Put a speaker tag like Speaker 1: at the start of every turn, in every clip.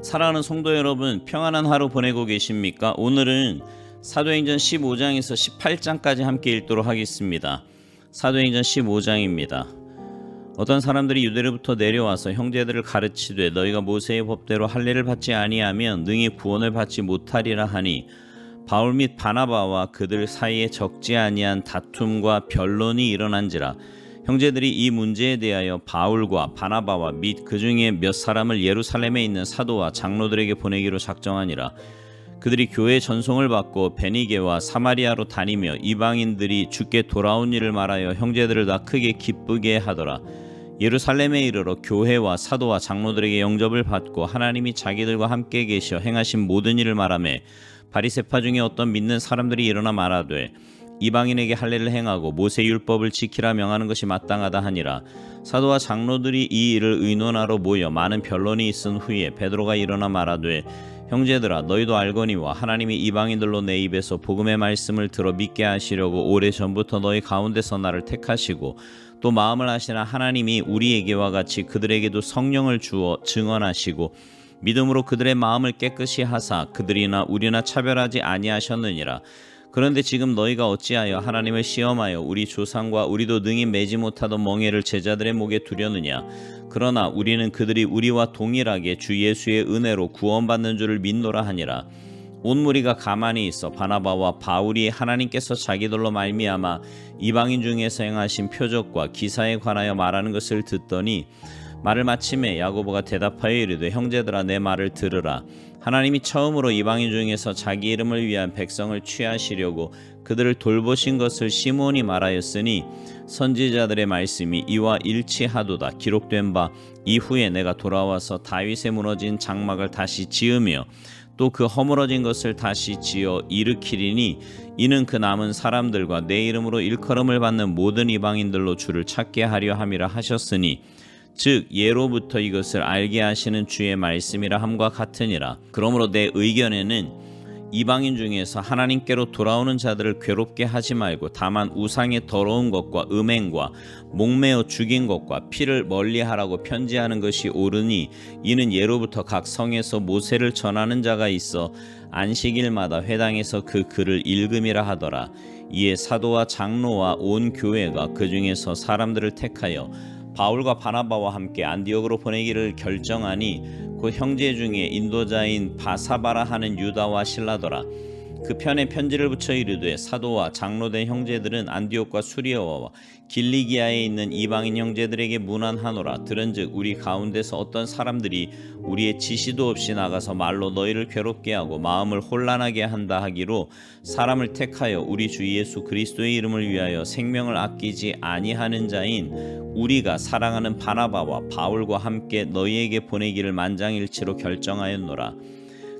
Speaker 1: 사랑하는 성도 여러분, 평안한 하루 보내고 계십니까? 오늘은 사도행전 15장에서 18장까지 함께 읽도록 하겠습니다. 사도행전 15장입니다. 어떤 사람들이 유대로부터 내려와서 형제들을 가르치되 너희가 모세의 법대로 할례를 받지 아니하면 능히 구원을 받지 못하리라 하니 바울 및 바나바와 그들 사이에 적지 아니한 다툼과 변론이 일어난지라. 형제들이 이 문제에 대하여 바울과 바나바와 및 그 중에 몇 사람을 예루살렘에 있는 사도와 장로들에게 보내기로 작정하니라. 그들이 교회 전송을 받고 베니게와 사마리아로 다니며 이방인들이 주께 돌아온 일을 말하여 형제들을 다 크게 기쁘게 하더라. 예루살렘에 이르러 교회와 사도와 장로들에게 영접을 받고 하나님이 자기들과 함께 계셔 행하신 모든 일을 말하매 바리새파 중에 어떤 믿는 사람들이 일어나 말하되 이방인에게 할례를 행하고 모세 율법을 지키라 명하는 것이 마땅하다 하니라. 사도와 장로들이 이 일을 의논하러 모여 많은 변론이 있은 후에 베드로가 일어나 말하되 형제들아, 너희도 알거니와 하나님이 이방인들로 내 입에서 복음의 말씀을 들어 믿게 하시려고 오래전부터 너희 가운데서 나를 택하시고 또 마음을 하시나 하나님이 우리에게와 같이 그들에게도 성령을 주어 증언하시고 믿음으로 그들의 마음을 깨끗이 하사 그들이나 우리나 차별하지 아니하셨느니라. 그런데 지금 너희가 어찌하여 하나님을 시험하여 우리 조상과 우리도 능히 매지 못하던 멍에를 제자들의 목에 두려느냐. 그러나 우리는 그들이 우리와 동일하게 주 예수의 은혜로 구원받는 줄을 믿노라 하니라. 온 무리가 가만히 있어 바나바와 바울이 하나님께서 자기들로 말미암아 이방인 중에서 행하신 표적과 기사에 관하여 말하는 것을 듣더니 말을 마침에 야고보가 대답하여 이르되 형제들아, 내 말을 들으라. 하나님이 처음으로 이방인 중에서 자기 이름을 위한 백성을 취하시려고 그들을 돌보신 것을 시므온이 말하였으니 선지자들의 말씀이 이와 일치하도다. 기록된 바 이후에 내가 돌아와서 다윗의 무너진 장막을 다시 지으며 또 그 허물어진 것을 다시 지어 일으키리니 이는 그 남은 사람들과 내 이름으로 일컬음을 받는 모든 이방인들로 주를 찾게 하려 함이라 하셨으니 즉 예로부터 이것을 알게 하시는 주의 말씀이라 함과 같으니라. 그러므로 내 의견에는 이방인 중에서 하나님께로 돌아오는 자들을 괴롭게 하지 말고 다만 우상의 더러운 것과 음행과 목매어 죽인 것과 피를 멀리하라고 편지하는 것이 옳으니 이는 예로부터 각 성에서 모세를 전하는 자가 있어 안식일마다 회당에서 그 글을 읽음이라 하더라. 이에 사도와 장로와 온 교회가 그 중에서 사람들을 택하여 바울과 바나바와 함께 안디옥으로 보내기를 결정하니 그 형제 중에 인도자인 바사바라 하는 유다와 실라더라. 그 편에 편지를 붙여 이르되 사도와 장로된 형제들은 안디옥과 수리아와 길리기아에 있는 이방인 형제들에게 문안하노라. 들은즉 우리 가운데서 어떤 사람들이 우리의 지시도 없이 나가서 말로 너희를 괴롭게 하고 마음을 혼란하게 한다 하기로 사람을 택하여 우리 주 예수 그리스도의 이름을 위하여 생명을 아끼지 아니하는 자인 우리가 사랑하는 바나바와 바울과 함께 너희에게 보내기를 만장일치로 결정하였노라.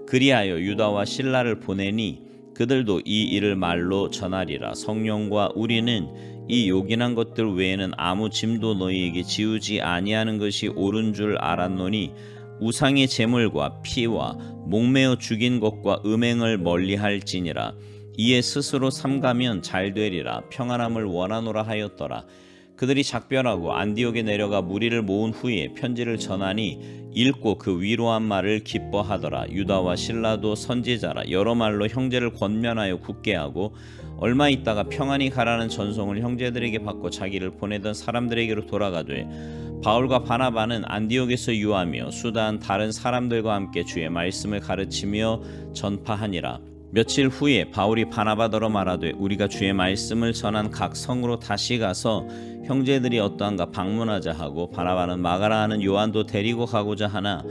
Speaker 1: 그리하여 유다와 실라를 보내니 그들도 이 일을 말로 전하리라. 성령과 우리는 이 요긴한 것들 외에는 아무 짐도 너희에게 지우지 아니하는 것이 옳은 줄 알았노니 우상의 제물과 피와 목매어 죽인 것과 음행을 멀리할지니라. 이에 스스로 삼가면 잘 되리라. 평안함을 원하노라 하였더라. 그들이 작별하고 안디옥에 내려가 무리를 모은 후에 편지를 전하니 읽고 그 위로한 말을 기뻐하더라. 유다와 실라도 선지자라 여러 말로 형제를 권면하여 굳게 하고 얼마 있다가 평안히 가라는 전송을 형제들에게 받고 자기를 보내던 사람들에게로 돌아가되 바울과 바나바는 안디옥에서 유하며 수다한 다른 사람들과 함께 주의 말씀을 가르치며 전파하니라. 며칠 후에 바울이 바나바더러 말하되 우리가 주의 말씀을 전한 각 성으로 다시 가서 형제들이 어떠한가 방문하자 하고 바나바는 마가라 하는 요한도 데리고 가고자 하나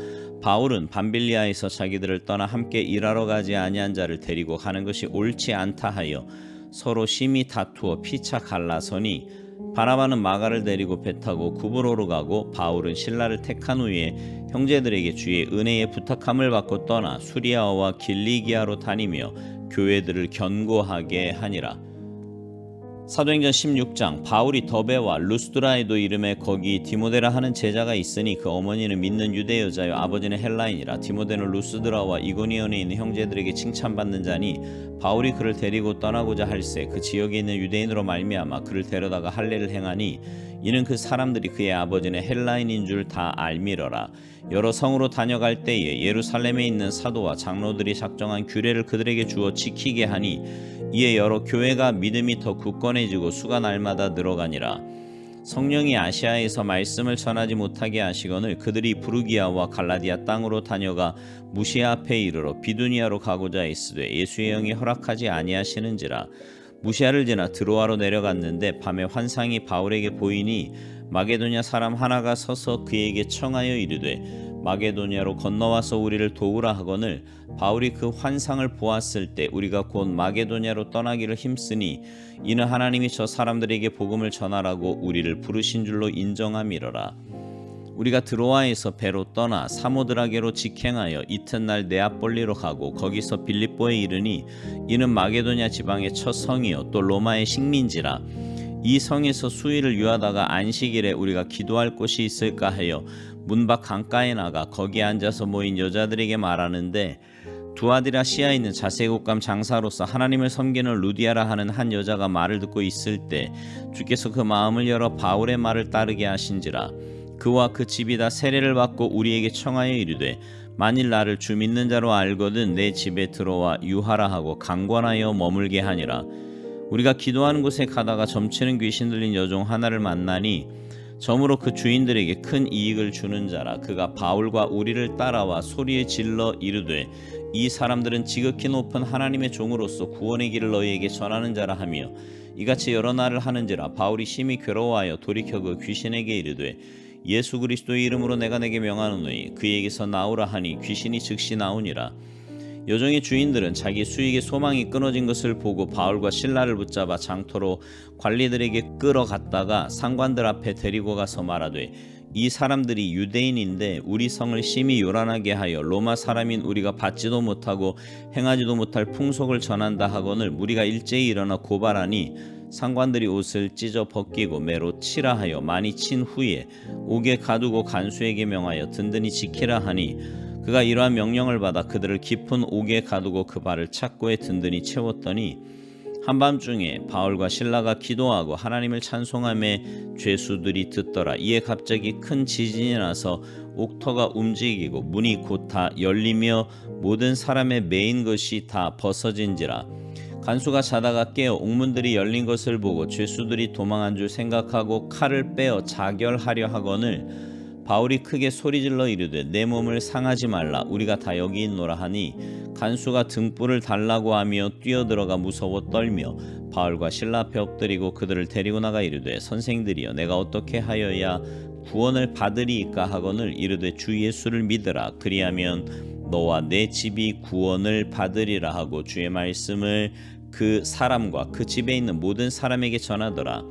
Speaker 1: 바울은 밤빌리아에서 자기들을 떠나 함께 일하러 가지 아니한 자를 데리고 가는 것이 옳지 않다 하여 서로 심히 다투어 피차 갈라서니 바나바는 마가를 데리고 배 타고 구브로로 가고 바울은 실라를 택한 후에 형제들에게 주의 은혜에 부탁함을 받고 떠나 수리아와 길리기아로 다니며 교회들을 견고하게 하니라. 사도행전 16장 바울이 더베와 루스드라에도 이름에 거기 디모데라 하는 제자가 있으니 그 어머니는 믿는 유대 여자요 아버지는 헬라인이라. 디모데는 루스드라와 이고니온에 있는 형제들에게 칭찬받는 자니 바울이 그를 데리고 떠나고자 할새 그 지역에 있는 유대인으로 말미암아 그를 데려다가 할례를 행하니 이는 그 사람들이 그의 아버지는 헬라인인 줄 다 알미러라. 여러 성으로 다녀갈 때에 예루살렘에 있는 사도와 장로들이 작정한 규례를 그들에게 주어 지키게 하니 이에 여러 교회가 믿음이 더 굳건해지고 수가 날마다 늘어가니라. 성령이 아시아에서 말씀을 전하지 못하게 하시거늘 그들이 부르기아와 갈라디아 땅으로 다녀가 무시아 앞에 이르러 비두니아로 가고자 했으되 예수의 영이 허락하지 아니하시는지라. 무시아를 지나 드로아로 내려갔는데 밤에 환상이 바울에게 보이니 마게도냐 사람 하나가 서서 그에게 청하여 이르되 마게도냐로 건너와서 우리를 도우라 하거늘 바울이 그 환상을 보았을 때 우리가 곧 마게도냐로 떠나기를 힘쓰니 이는 하나님이 저 사람들에게 복음을 전하라고 우리를 부르신 줄로 인정함이러라. 우리가 드로아에서 배로 떠나 사모드라게로 직행하여 이튿날 네아폴리로 가고 거기서 빌립보에 이르니 이는 마게도냐 지방의 첫 성이요 또 로마의 식민지라. 이 성에서 수일을 유하다가 안식일에 우리가 기도할 곳이 있을까 하여 문 밖 강가에 나가 거기에 앉아서 모인 여자들에게 말하는데 두아디라시아에 있는 자세국감 장사로서 하나님을 섬기는 루디아라 하는 한 여자가 말을 듣고 있을 때 주께서 그 마음을 열어 바울의 말을 따르게 하신지라. 그와 그 집이 다 세례를 받고 우리에게 청하여 이르되 만일 나를 주 믿는 자로 알거든 내 집에 들어와 유하라 하고 강권하여 머물게 하니라. 우리가 기도하는 곳에 가다가 점치는 귀신 들린 여종 하나를 만나니 점으로 그 주인들에게 큰 이익을 주는 자라. 그가 바울과 우리를 따라와 소리에 질러 이르되 이 사람들은 지극히 높은 하나님의 종으로서 구원의 길을 너희에게 전하는 자라 하며 이같이 여러 날을 하는지라. 바울이 심히 괴로워하여 돌이켜 그 귀신에게 이르되 예수 그리스도의 이름으로 내가 내게 명하노니 그에게서 나오라 하니 귀신이 즉시 나오니라. 여종의 주인들은 자기 수익의 소망이 끊어진 것을 보고 바울과 실라를 붙잡아 장터로 관리들에게 끌어갔다가 상관들 앞에 데리고 가서 말하되 이 사람들이 유대인인데 우리 성을 심히 요란하게 하여 로마 사람인 우리가 받지도 못하고 행하지도 못할 풍속을 전한다 하거늘 무리가 일제히 일어나 고발하니 상관들이 옷을 찢어 벗기고 매로 치라 하여 많이 친 후에 옥에 가두고 간수에게 명하여 든든히 지키라 하니 그가 이러한 명령을 받아 그들을 깊은 옥에 가두고 그 발을 착고에 든든히 채웠더니 한밤중에 바울과 실라가 기도하고 하나님을 찬송하며 죄수들이 듣더라. 이에 갑자기 큰 지진이 나서 옥터가 움직이고 문이 곧 다 열리며 모든 사람의 매인 것이 다 벗어진지라. 간수가 자다가 깨어 옥문들이 열린 것을 보고 죄수들이 도망한 줄 생각하고 칼을 빼어 자결하려 하거늘 바울이 크게 소리질러 이르되 내 몸을 상하지 말라 우리가 다 여기 있노라 하니 간수가 등불을 달라고 하며 뛰어들어가 무서워 떨며 바울과 실라 앞에 엎드리고 그들을 데리고 나가 이르되 선생들이여 내가 어떻게 하여야 구원을 받으리이까 하거늘 이르되 주 예수를 믿으라 그리하면 너와 내 집이 구원을 받으리라 하고 주의 말씀을 그 사람과 그 집에 있는 모든 사람에게 전하더라.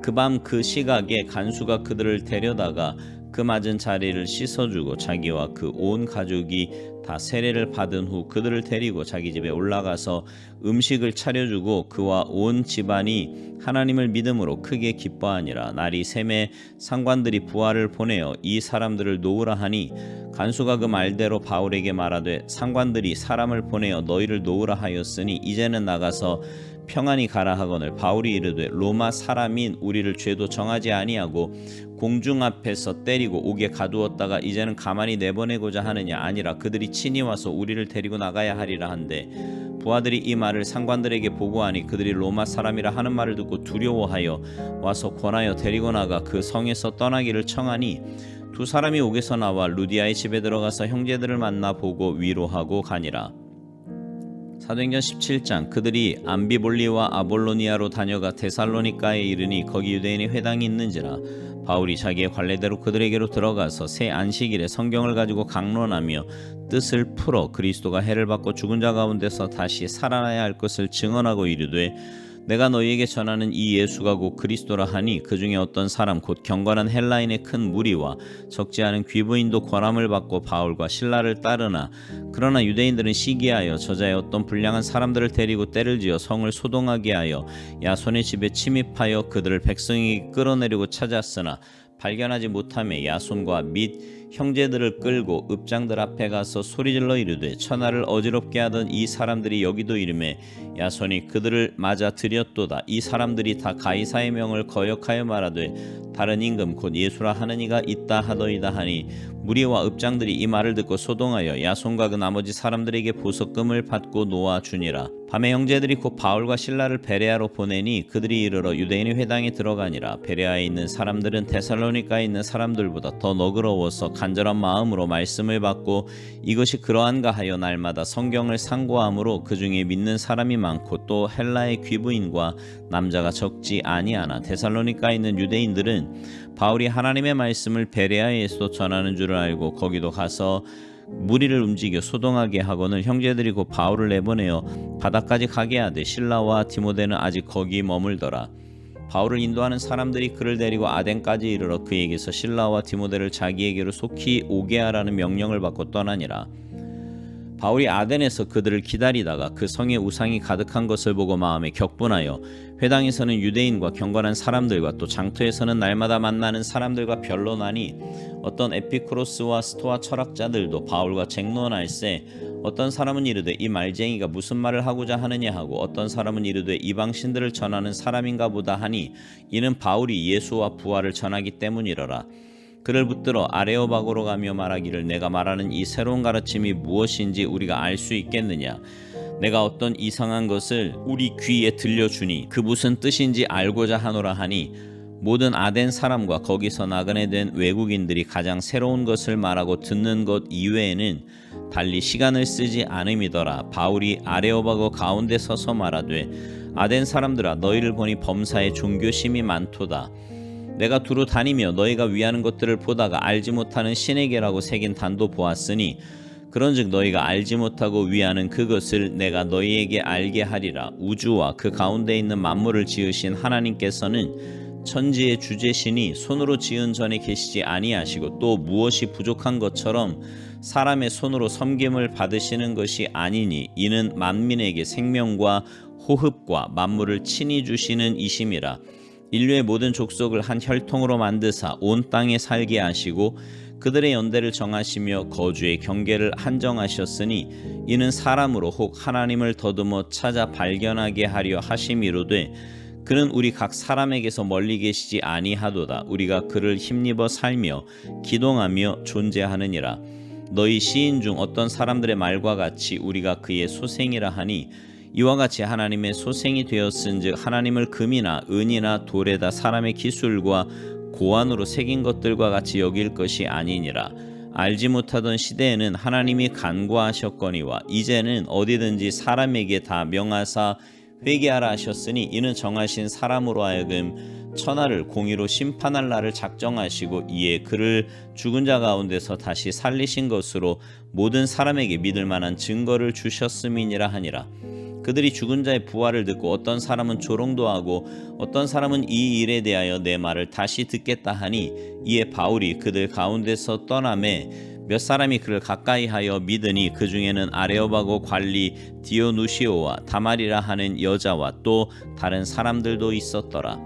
Speaker 1: 그 밤 그 시각에 간수가 그들을 데려다가 그 맞은 자리를 씻어주고 자기와 그 온 가족이 다 세례를 받은 후 그들을 데리고 자기 집에 올라가서 음식을 차려주고 그와 온 집안이 하나님을 믿음으로 크게 기뻐하니라. 날이 샘에 상관들이 부하를 보내어 이 사람들을 놓으라 하니 간수가 그 말대로 바울에게 말하되 상관들이 사람을 보내어 너희를 놓으라 하였으니 이제는 나가서 평안히 가라 하거늘 바울이 이르되 로마 사람인 우리를 죄도 정하지 아니하고 공중 앞에서 때리고 옥에 가두었다가 이제는 가만히 내보내고자 하느냐 아니라 그들이 친히 와서 우리를 데리고 나가야 하리라 한데 부하들이 이 말을 상관들에게 보고하니 그들이 로마 사람이라 하는 말을 듣고 두려워하여 와서 권하여 데리고 나가 그 성에서 떠나기를 청하니 두 사람이 옥에서 나와 루디아의 집에 들어가서 형제들을 만나 보고 위로하고 가니라. 사도행전 17장 그들이 암비볼리와 아볼로니아로 다녀가 데살로니가에 이르니 거기 유대인의 회당이 있는지라. 바울이 자기의 관례대로 그들에게로 들어가서 새 안식일에 성경을 가지고 강론하며 뜻을 풀어 그리스도가 해를 받고 죽은 자 가운데서 다시 살아나야 할 것을 증언하고 이르되 내가 너희에게 전하는 이 예수가 곧 그리스도라 하니 그 중에 어떤 사람 곧 경건한 헬라인의 큰 무리와 적지 않은 귀부인도 권함을 받고 바울과 실라를 따르나 그러나 유대인들은 시기하여 저자의 어떤 불량한 사람들을 데리고 때를 지어 성을 소동하게 하여 야손의 집에 침입하여 그들을 백성에게 끌어내리고 찾았으나 발견하지 못하며 야손과 및 형제들을 끌고 읍장들 앞에 가서 소리질러 이르되 천하를 어지럽게 하던 이 사람들이 여기도 이르매 야손이 그들을 맞아 들였도다. 이 사람들이 다 가이사의 명을 거역하여 말하되 다른 임금 곧 예수라 하는 이가 있다 하더이다 하니 무리와 읍장들이 이 말을 듣고 소동하여 야손과 그 나머지 사람들에게 보석금을 받고 놓아주니라. 밤에 형제들이 곧 바울과 실라를 베레아로 보내니 그들이 이르러 유대인의 회당에 들어가니라. 베레아에 있는 사람들은 데살로니가에 있는 사람들보다 더 너그러워서 간절한 마음으로 말씀을 받고 이것이 그러한가 하여 날마다 성경을 상고함으로 그 중에 믿는 사람이 많고 또 헬라의 귀부인과 남자가 적지 아니하나 데살로니가에 있는 유대인들은 바울이 하나님의 말씀을 베레아에서도 전하는 줄을 알고 거기도 가서 무리를 움직여 소동하게 하고는 형제들이 곧 바울을 내보내어 바다까지 가게 하되 실라와 디모데는 아직 거기 머물더라. 바울을 인도하는 사람들이 그를 데리고 아덴까지 이르러 그에게서 실라와 디모데를 자기에게로 속히 오게 하라는 명령을 받고 떠나니라. 바울이 아덴에서 그들을 기다리다가 그 성에 우상이 가득한 것을 보고 마음에 격분하여 회당에서는 유대인과 경건한 사람들과 또 장터에서는 날마다 만나는 사람들과 변론하니 어떤 에피쿠로스와 스토아 철학자들도 바울과 쟁론할세 어떤 사람은 이르되 이 말쟁이가 무슨 말을 하고자 하느냐 하고 어떤 사람은 이르되 이방신들을 전하는 사람인가 보다 하니 이는 바울이 예수와 부활을 전하기 때문이러라. 그를 붙들어 아레오바고로 가며 말하기를 내가 말하는 이 새로운 가르침이 무엇인지 우리가 알 수 있겠느냐. 내가 어떤 이상한 것을 우리 귀에 들려주니 그 무슨 뜻인지 알고자 하노라 하니 모든 아덴 사람과 거기서 나그네 된 외국인들이 가장 새로운 것을 말하고 듣는 것 이외에는 달리 시간을 쓰지 않음이더라. 바울이 아레오바고 가운데 서서 말하되 아덴 사람들아 너희를 보니 범사에 종교심이 많도다. 내가 두루 다니며 너희가 위하는 것들을 보다가 알지 못하는 신에게라고 새긴 단도 보았으니 그런즉 너희가 알지 못하고 위하는 그것을 내가 너희에게 알게 하리라. 우주와 그 가운데 있는 만물을 지으신 하나님께서는 천지의 주제시니 손으로 지은 전에 계시지 아니하시고 또 무엇이 부족한 것처럼 사람의 손으로 섬김을 받으시는 것이 아니니 이는 만민에게 생명과 호흡과 만물을 친히 주시는 이심이라. 인류의 모든 족속을 한 혈통으로 만드사 온 땅에 살게 하시고 그들의 연대를 정하시며 거주의 경계를 한정하셨으니 이는 사람으로 혹 하나님을 더듬어 찾아 발견하게 하려 하심이로되 그는 우리 각 사람에게서 멀리 계시지 아니하도다. 우리가 그를 힘입어 살며 기동하며 존재하느니라. 너희 시인 중 어떤 사람들의 말과 같이 우리가 그의 소생이라 하니 이와 같이 하나님의 소생이 되었은즉 하나님을 금이나 은이나 돌에다 사람의 기술과 고안으로 새긴 것들과 같이 여길 것이 아니니라. 알지 못하던 시대에는 하나님이 간과하셨거니와 이제는 어디든지 사람에게 다 명하사 회개하라 하셨으니 이는 정하신 사람으로 하여금 천하를 공의로 심판할 날을 작정하시고 이에 그를 죽은 자 가운데서 다시 살리신 것으로 모든 사람에게 믿을 만한 증거를 주셨음이니라 하니라. 그들이 죽은 자의 부활을 듣고 어떤 사람은 조롱도 하고 어떤 사람은 이 일에 대하여 내 말을 다시 듣겠다 하니 이에 바울이 그들 가운데서 떠나매 몇 사람이 그를 가까이하여 믿으니 그 중에는 아레오바고 관리 디오누시오와 다말이라 하는 여자와 또 다른 사람들도 있었더라.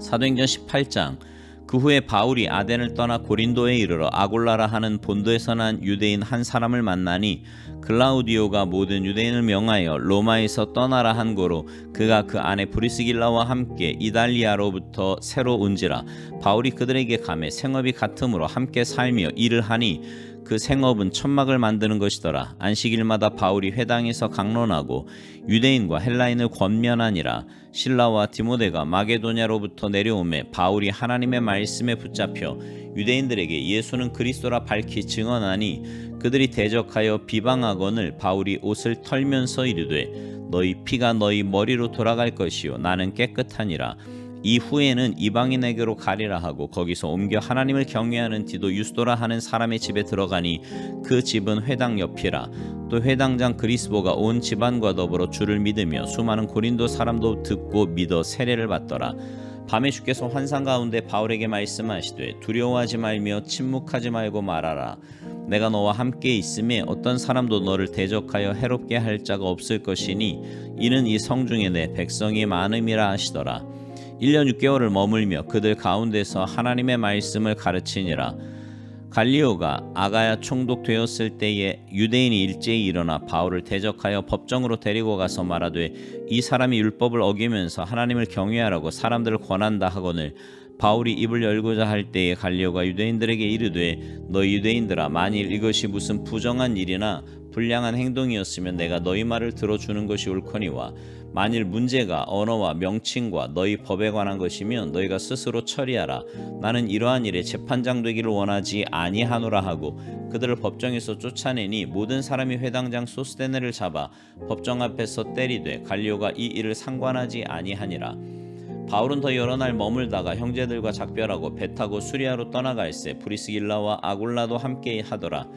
Speaker 1: 사도행전 18장. 그 후에 바울이 아덴을 떠나 고린도에 이르러 아골라라 하는 본도에서 난 유대인 한 사람을 만나니 글라우디오가 모든 유대인을 명하여 로마에서 떠나라 한 고로 그가 그 아내 브리스길라와 함께 이달리아로부터 새로 온지라. 바울이 그들에게 가매 생업이 같으므로 함께 살며 일을 하니 그 생업은 천막을 만드는 것이더라. 안식일마다 바울이 회당에서 강론하고 유대인과 헬라인을 권면하니라. 실라와 디모데가 마게도냐로부터 내려오매 바울이 하나님의 말씀에 붙잡혀 유대인들에게 예수는 그리스도라 밝히 증언하니 그들이 대적하여 비방하거늘 바울이 옷을 털면서 이르되 너희 피가 너희 머리로 돌아갈 것이요 나는 깨끗하니라. 이후에는 이방인에게로 가리라 하고 거기서 옮겨 하나님을 경외하는 디도 유스도라 하는 사람의 집에 들어가니 그 집은 회당 옆이라. 또 회당장 그리스보가 온 집안과 더불어 주를 믿으며 수많은 고린도 사람도 듣고 믿어 세례를 받더라. 밤에 주께서 환상 가운데 바울에게 말씀하시되 두려워하지 말며 침묵하지 말고 말하라. 내가 너와 함께 있음에 어떤 사람도 너를 대적하여 해롭게 할 자가 없을 것이니 이는 이 성중에 내 백성이 많음이라 하시더라. 1년 6개월을 머물며 그들 가운데서 하나님의 말씀을 가르치니라. 갈리오가 아가야 총독되었을 때에 유대인이 일제히 일어나 바울을 대적하여 법정으로 데리고 가서 말하되 이 사람이 율법을 어기면서 하나님을 경외하라고 사람들을 권한다 하거늘 바울이 입을 열고자 할 때에 갈리오가 유대인들에게 이르되 너희 유대인들아 만일 이것이 무슨 부정한 일이나 불량한 행동이었으면 내가 너희 말을 들어주는 것이 옳거니와 만일 문제가 언어와 명칭과 너희 법에 관한 것이면 너희가 스스로 처리하라. 나는 이러한 일에 재판장 되기를 원하지 아니하노라 하고 그들을 법정에서 쫓아내니 모든 사람이 회당장 소스데네를 잡아 법정 앞에서 때리되 갈리오가 이 일을 상관하지 아니하니라. 바울은 더 여러 날 머물다가 형제들과 작별하고 배 타고 수리아로 떠나갈새 브리스길라와 아굴라도 함께 하더라.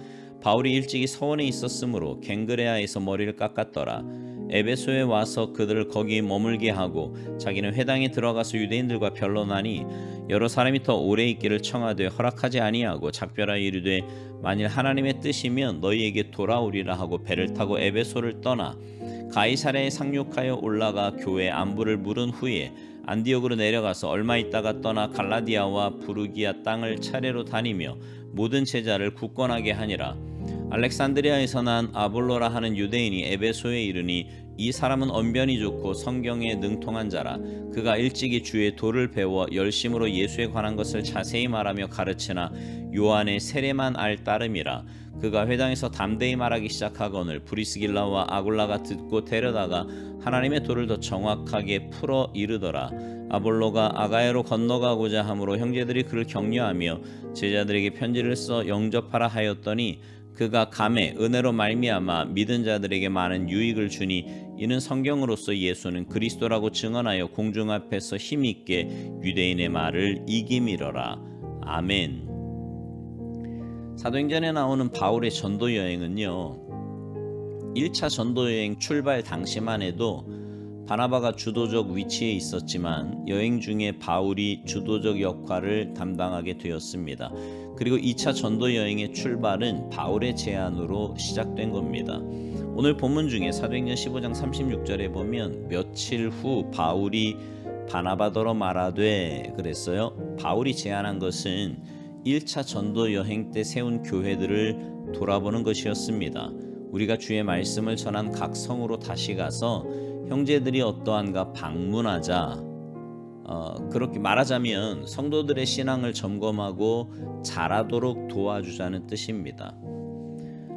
Speaker 1: 바울이 일찍이 서원에 있었으므로 갱그레아에서 머리를 깎았더라. 에베소에 와서 그들을 거기 머물게 하고 자기는 회당에 들어가서 유대인들과 변론하니 여러 사람이 더 오래 있기를 청하되 허락하지 아니하고 작별하여 이르되 만일 하나님의 뜻이면 너희에게 돌아오리라 하고 배를 타고 에베소를 떠나 가이사랴에 상륙하여 올라가 교회 안부를 물은 후에 안디옥으로 내려가서 얼마 있다가 떠나 갈라디아와 부르기아 땅을 차례로 다니며 모든 제자를 굳건하게 하니라. 알렉산드리아에서 난 아볼로라 하는 유대인이 에베소에 이르니 이 사람은 언변이 좋고 성경에 능통한 자라. 그가 일찍이 주의 도를 배워 열심으로 예수에 관한 것을 자세히 말하며 가르치나 요한의 세례만 알 따름이라. 그가 회당에서 담대히 말하기 시작하거늘 브리스길라와 아굴라가 듣고 데려다가 하나님의 도를 더 정확하게 풀어 이르더라. 아볼로가 아가야로 건너가고자 하므로 형제들이 그를 격려하며 제자들에게 편지를 써 영접하라 하였더니 그가 감에 은혜로 말미암아 믿은 자들에게 많은 유익을 주니 이는 성경으로서 예수는 그리스도라고 증언하여 공중 앞에서 힘있게 유대인의 말을 이기미러라. 아멘. 사도행전에 나오는 바울의 전도 여행은요 1차 전도 여행 출발 당시만 해도 바나바가 주도적 위치에 있었지만 여행 중에 바울이 주도적 역할을 담당하게 되었습니다. 그리고 2차 전도 여행의 출발은 바울의 제안으로 시작된 겁니다. 오늘 본문 중에 사도행전 15장 36절에 보면 며칠 후 바울이 바나바더러 말하되 그랬어요. 바울이 제안한 것은 1차 전도 여행 때 세운 교회들을 돌아보는 것이었습니다. 우리가 주의 말씀을 전한 각 성으로 다시 가서 형제들이 어떠한가 방문하자. 그렇게 말하자면 성도들의 신앙을 점검하고 잘하도록 도와주자는 뜻입니다.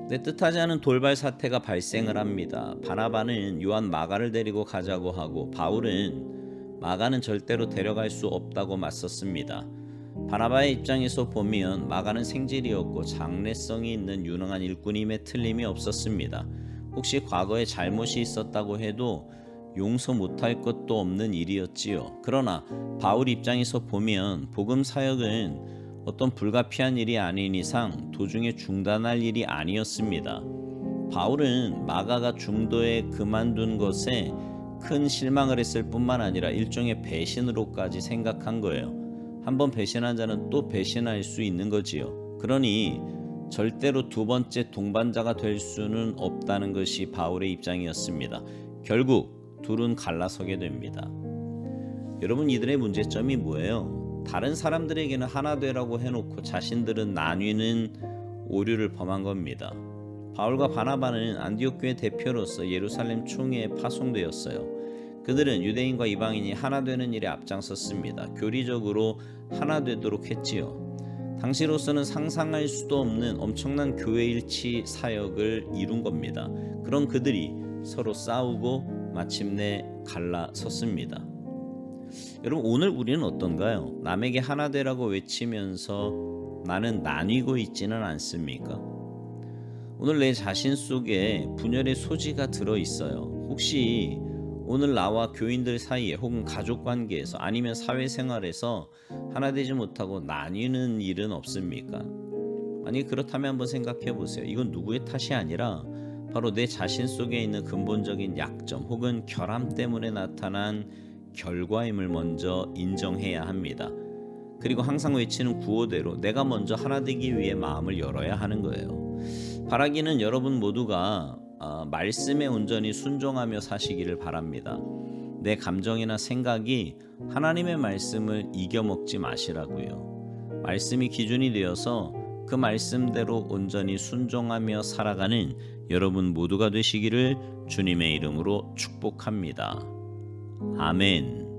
Speaker 1: 근데 뜻하지 않은 돌발 사태가 발생을 합니다. 바나바는 요한 마가를 데리고 가자고 하고 바울은 마가는 절대로 데려갈 수 없다고 맞섰습니다. 바나바의 입장에서 보면 마가는 생질이었고 장래성이 있는 유능한 일꾼임에 틀림이 없었습니다. 혹시 과거에 잘못이 있었다고 해도 용서 못할 것도 없는 일이었지요. 그러나 바울 입장에서 보면 복음 사역은 어떤 불가피한 일이 아닌 이상 도중에 중단할 일이 아니었습니다. 바울은 마가가 중도에 그만둔 것에 큰 실망을 했을 뿐만 아니라 일종의 배신으로까지 생각한 거예요. 한번 배신한 자는 또 배신할 수 있는 거지요. 그러니 절대로 두 번째 동반자가 될 수는 없다는 것이 바울의 입장이었습니다. 결국 둘은 갈라서게 됩니다. 여러분, 이들의 문제점이 뭐예요? 다른 사람들에게는 하나 되라고 해놓고 자신들은 나뉘는 오류를 범한 겁니다. 바울과 바나바는 안디옥 교회 대표로서 예루살렘 총회에 파송되었어요. 그들은 유대인과 이방인이 하나 되는 일에 앞장섰습니다. 교리적으로 하나 되도록 했지요. 당시로서는 상상할 수도 없는 엄청난 교회 일치 사역을 이룬 겁니다. 그런 그들이 서로 싸우고 마침내 갈라섰습니다. 여러분, 오늘 우리는 어떤가요? 남에게 하나 되라고 외치면서 나는 나뉘고 있지는 않습니까? 오늘 내 자신 속에 분열의 소지가 들어있어요. 혹시 오늘 나와 교인들 사이에 혹은 가족 관계에서 아니면 사회생활에서 하나 되지 못하고 나뉘는 일은 없습니까? 만약 그렇다면 한번 생각해 보세요. 이건 누구의 탓이 아니라 바로 내 자신 속에 있는 근본적인 약점 혹은 결함 때문에 나타난 결과임을 먼저 인정해야 합니다. 그리고 항상 외치는 구호대로 내가 먼저 하나 되기 위해 마음을 열어야 하는 거예요. 바라기는 여러분 모두가 말씀에 온전히 순종하며 사시기를 바랍니다. 내 감정이나 생각이 하나님의 말씀을 이겨먹지 마시라고요. 말씀이 기준이 되어서 그 말씀대로 온전히 순종하며 살아가는 여러분 모두가 되시기를 주님의 이름으로 축복합니다. 아멘.